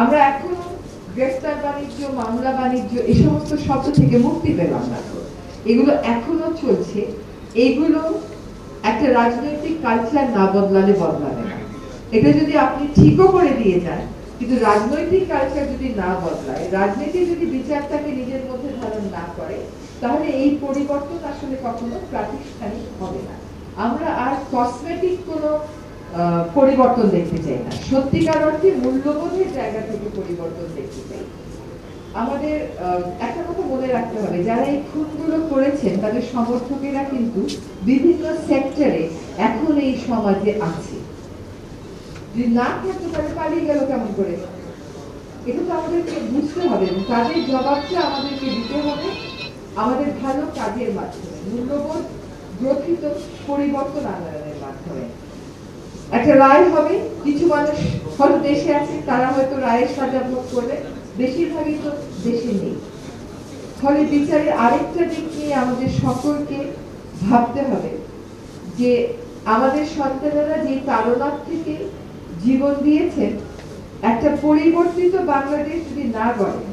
আমরা এখনো গ্রেফতার বাণিজ্য, মামলা বাণিজ্য এই সমস্ত শব্দ থেকে মুক্তি পেলাম না। এগুলো এখনো চলছে। এইগুলো একটা রাজনৈতিক কালচার না বদলালে বদলাবে না। এটা যদি আপনি ঠিকও করে দিয়ে যান, কিন্তু রাজনৈতিক কালচার যদি না বদলায়, রাজনীতি যদি বিচারটাকে নিজের মধ্যে ধারণ না করে, তাহলে এই পরিবর্তন আসলে কখনো প্রাতিষ্ঠানিক হবে না। আমরা আর কসমেটিক কোনো পরিবর্তন দেখতে চাই না, সত্যিকার অর্থে মূল্যবোধের জায়গা থেকে পরিবর্তন দেখতে চাই। আমাদের একটা কথা মনে রাখতে হবে, যারা এই খুনগুলো করেছেন তাদের সমর্থকেরা কিন্তু বিভিন্ন সেক্টরে এখন এই সমাজে আছে। যদি না থাকতে পারে পালিয়ে গেল কেমন করে, এটা তো আমাদেরকে বুঝতে হবে এবং তাদের জবাবটা আমাদেরকে দিতে হবে আমাদের ভালো কাজের মাধ্যমে, মূল্যবোধ গ্রথিত পরিবর্তন আনয়নের মাধ্যমে। একটা রায় হবে, কিছু মানুষ হয়তো দেশে আছে, তারা হয়তো রায়ের সাজা ভোগ করবে, বেশিরভাগই তো দেশে নেই। ফলে বিচারের আরেকটা দিক নিয়ে আমাদের সকলকে ভাবতে হবে যে আমাদের সন্তানেরা যে তাড়নার থেকে জীবন দিয়েছেন, একটা পরিবর্তিত বাংলাদেশ যদি না গড়ে,